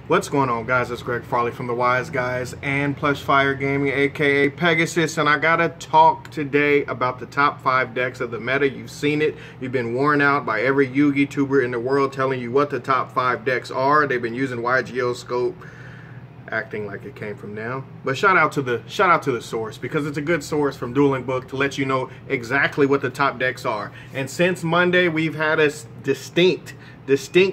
What's going on, guys? It's Greg Farley from the Wise Guys and Plush Fire Gaming, aka Pegasus, and I gotta talk today about the top 5 decks of the meta. You've seen it. You've been worn out by every Yugioh tuber in the world telling you what the top 5 decks are. They've been using Yugioh scope, acting like it came from them. But shout out to the source, because it's a good source from Dueling Book to let you know exactly what the top decks are. And since Monday, we've had a distinct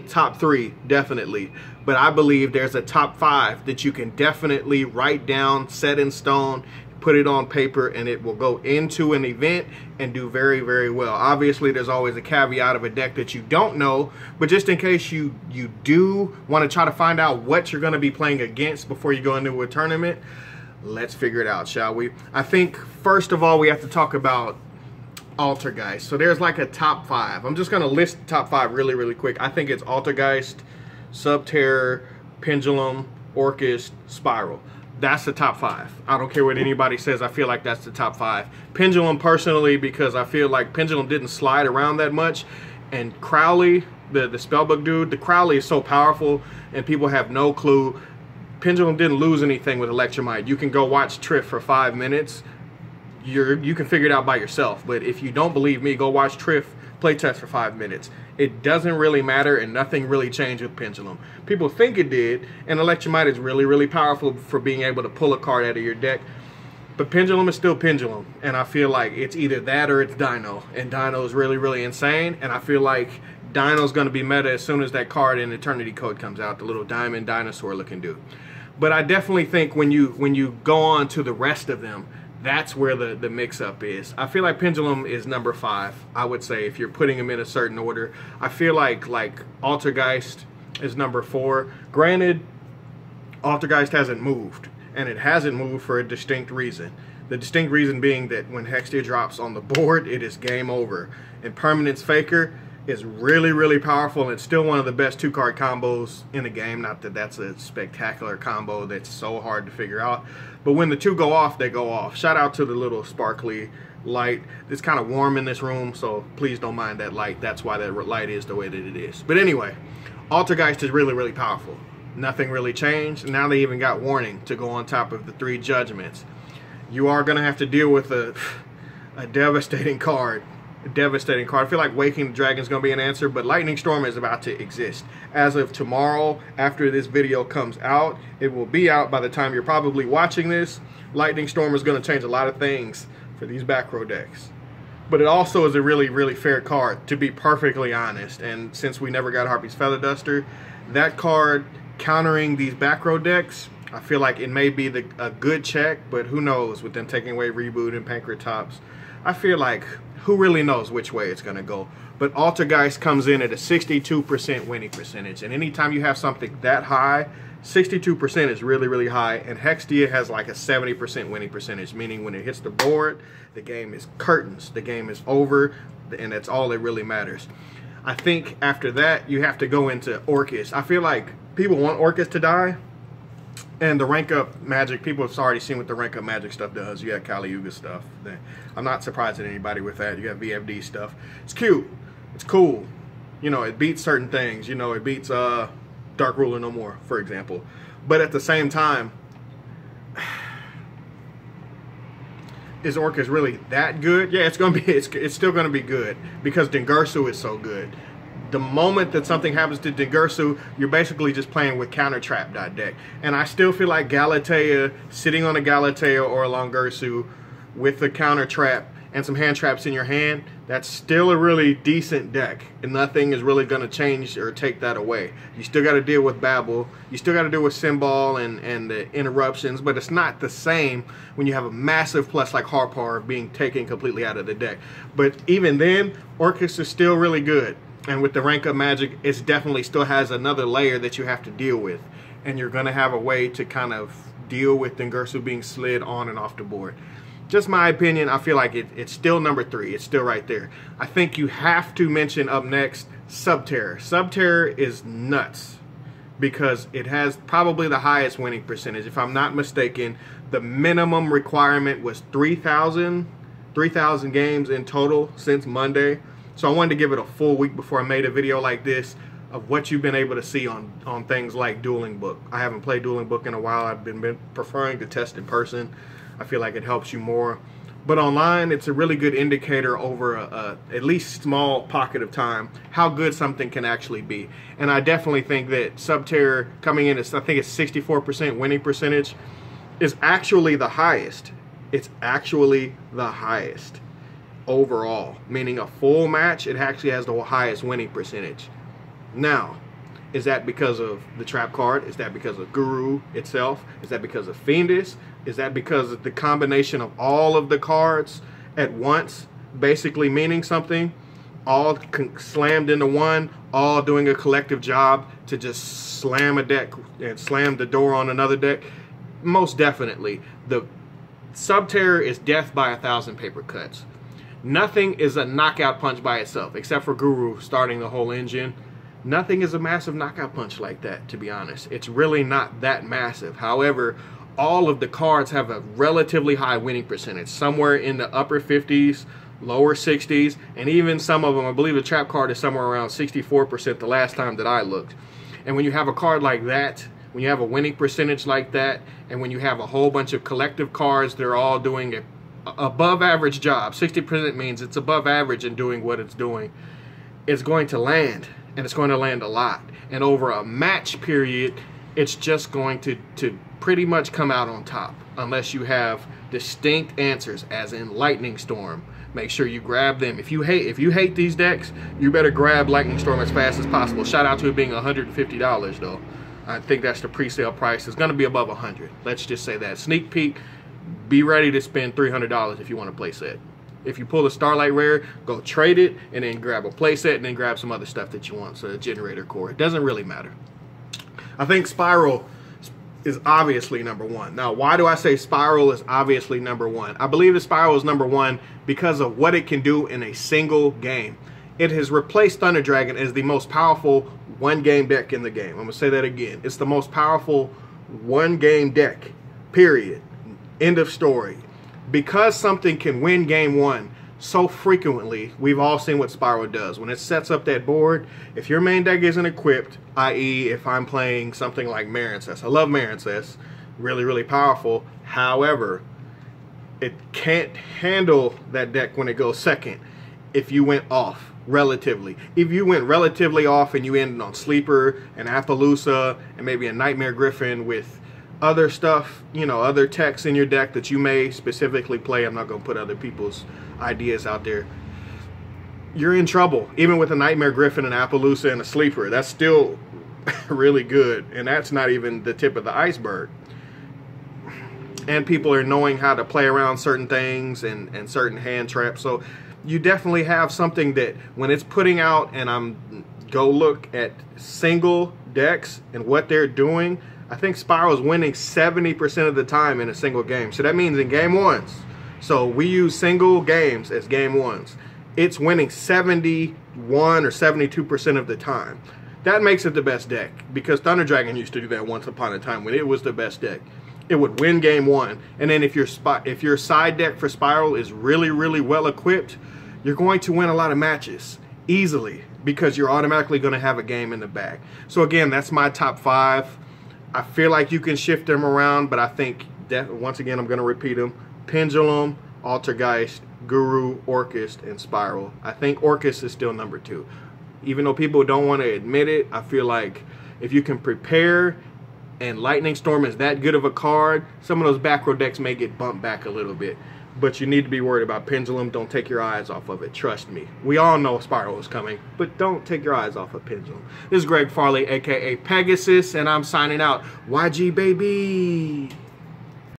top 3, definitely. But I believe there's a top 5 that you can definitely write down, set in stone, put it on paper, and it will go into an event and do very, very well. Obviously, there's always a caveat of a deck that you don't know, but just in case you do want to try to find out what you're going to be playing against before you go into a tournament, let's figure it out, shall we? I think, first of all, we have to talk about Altergeist. So there's like a top 5. I'm just going to list the top 5 really, really quick. I think it's Altergeist, SubTerror, Pendulum, Orca, Spiral. That's the top 5. I don't care what anybody says. I feel like that's the top 5. Pendulum, personally, because I feel like Pendulum didn't slide around that much. And Crowley, the spellbook dude, the Crowley is so powerful and people have no clue. Pendulum didn't lose anything with Electromite. You can go watch Triff for 5 minutes. You can figure it out by yourself. But if you don't believe me, go watch Triff playtest for 5 minutes. It doesn't really matter, and nothing really changed with Pendulum. People think it did, and Electromite is really, really powerful for being able to pull a card out of your deck. But Pendulum is still Pendulum, and I feel like it's either that or it's Dino. And Dino is really, really insane, and I feel like Dino's going to be meta as soon as that card in Eternity Code comes out, the little diamond dinosaur looking dude. But I definitely think when you go on to the rest of them, that's where the mix-up is. I feel like Pendulum is number 5, I would say, if you're putting them in a certain order. I feel like Altergeist is number 4. Granted, Altergeist hasn't moved, and it hasn't moved for a distinct reason. The distinct reason being that when Hextia drops on the board, it is game over. Impermanence Faker is really, really powerful, and it's still one of the best 2-card combos in the game. Not that that's a spectacular combo that's so hard to figure out, but when the 2 go off, they go off. Shout out to the little sparkly light. It's kind of warm in this room, so please don't mind that light. That's why that light is the way that it is. But anyway, Altergeist is really, really powerful. Nothing really changed. Now they even got Warning to go on top of the 3 Judgments. You are going to have to deal with a devastating card. Devastating card. I feel like Waking the Dragon is going to be an answer, but Lightning Storm is about to exist. As of tomorrow, after this video comes out, it will be out by the time you're probably watching this. Lightning Storm is going to change a lot of things for these back row decks. But it also is a really, really fair card, to be perfectly honest. And since we never got Harpy's Feather Duster, that card countering these back row decks, I feel like it may be a good check, but who knows with them taking away Reboot and Pancratops. I feel like who really knows which way it's going to go. But Altergeist comes in at a 62% winning percentage. And anytime you have something that high, 62% is really, really high. And Hextia has like a 70% winning percentage, meaning when it hits the board, the game is curtains. The game is over, and that's all that really matters. I think after that, you have to go into Orcas. I feel like people want Orcas to die. And the rank up magic, people have already seen what the rank up magic stuff does. You got Kali Yuga stuff. I'm not surprised at anybody with that. You got VFD stuff. It's cute. It's cool. You know, it beats certain things. You know, it beats Dark Ruler No More, for example. But at the same time, is Orcas really that good? Yeah, it's gonna be. It's still gonna be good because Dengursu is so good. The moment that something happens to Dengursu, you're basically just playing with counter trap deck. And I still feel like Galatea, sitting on a Galatea or a Longursu with the counter trap and some hand traps in your hand, that's still a really decent deck. And nothing is really going to change or take that away. You still got to deal with Babel. You still got to deal with Symbol and the interruptions. But it's not the same when you have a massive plus like Harpar being taken completely out of the deck. But even then, Orcus is still really good. And with the rank up magic, it definitely still has another layer that you have to deal with. And you're going to have a way to kind of deal with Dengursu being slid on and off the board. Just my opinion, I feel like it's still number 3. It's still right there. I think you have to mention up next SubTerror. SubTerror is nuts because it has probably the highest winning percentage. If I'm not mistaken, the minimum requirement was 3,000 games in total since Monday. So I wanted to give it a full week before I made a video like this. of what you've been able to see on things like Dueling Book. I haven't played Dueling Book in a while. I've been preferring to test in person. I feel like it helps you more. But online, it's a really good indicator over at least small pocket of time how good something can actually be. And I definitely think that SubTerror coming in at, I think it's 64% winning percentage, is actually the highest. It's actually the highest overall, meaning a full match, it actually has the highest winning percentage. Now, is that because of the trap card? Is that because of Guru itself? Is that because of Fiendish? Is that because of the combination of all of the cards at once, basically meaning something, all slammed into one, all doing a collective job to just slam a deck and slam the door on another deck? Most definitely. The SubTerror is death by 1,000 paper cuts. Nothing is a knockout punch by itself, except for Guru starting the whole engine. Nothing is a massive knockout punch like that, to be honest. It's really not that massive. However, all of the cards have a relatively high winning percentage, somewhere in the upper 50s, lower 60s, and even some of them, I believe the trap card is somewhere around 64% the last time that I looked. And when you have a card like that, when you have a winning percentage like that, and when you have a whole bunch of collective cards, they're all doing a above average job. 60% means it's above average in doing what it's doing. It's going to land, and it's going to land a lot. And over a match period, it's just going to pretty much come out on top, unless you have distinct answers, as in Lightning Storm. Make sure you grab them. If you hate these decks, you better grab Lightning Storm as fast as possible. Shout out to it being $150 though. I think that's the pre-sale price. It's going to be above $100. Let's just say that. Sneak peek. Be ready to spend $300 if you want a play set. If you pull a Starlight Rare, go trade it and then grab a play set and then grab some other stuff that you want. So a generator core. It doesn't really matter. I think Spiral is obviously number one. Now, why do I say Spiral is obviously number one? I believe that Spiral is number one because of what it can do in a single game. It has replaced Thunder Dragon as the most powerful one-game deck in the game. I'm going to say that again. It's the most powerful one-game deck, period. End of story. Because something can win game one so frequently, we've all seen what Spiral does. When it sets up that board, if your main deck isn't equipped, i.e. if I'm playing something like Marincess, I love Marincess, really, really powerful. However, it can't handle that deck when it goes second if you went off relatively. If you went relatively off and you ended on Sleeper and Appaloosa and maybe a Nightmare Griffin with other stuff, you know, other techs in your deck that you may specifically play. I'm not going to put other people's ideas out there. You're in trouble. Even with a Nightmare Griffin, an Appaloosa, and a Sleeper, that's still really good. And that's not even the tip of the iceberg. And people are knowing how to play around certain things and certain hand traps. So you definitely have something that when it's putting out, and I'm go look at single decks and what they're doing, I think Spiral is winning 70% of the time in a single game. So that means in game ones. So we use single games as game ones. It's winning 71 or 72% of the time. That makes it the best deck, because Thunder Dragon used to do that once upon a time when it was the best deck. It would win game one, and then if your side deck for Spiral is really, really well equipped, you're going to win a lot of matches easily, because you're automatically going to have a game in the bag. So again, that's my top 5. I feel like you can shift them around, but I think that, once again, I'm going to repeat them: Pendulum, Altergeist, Guru, Orcist, and Spiral. I think Orcist is still number 2. Even though people don't want to admit it, I feel like if you can prepare, and Lightning Storm is that good of a card, some of those back row decks may get bumped back a little bit. But you need to be worried about Pendulum. Don't take your eyes off of it. Trust me. We all know Spiral is coming, but don't take your eyes off of Pendulum. This is Greg Farley, a.k.a. Pegasus, and I'm signing out. YG, baby!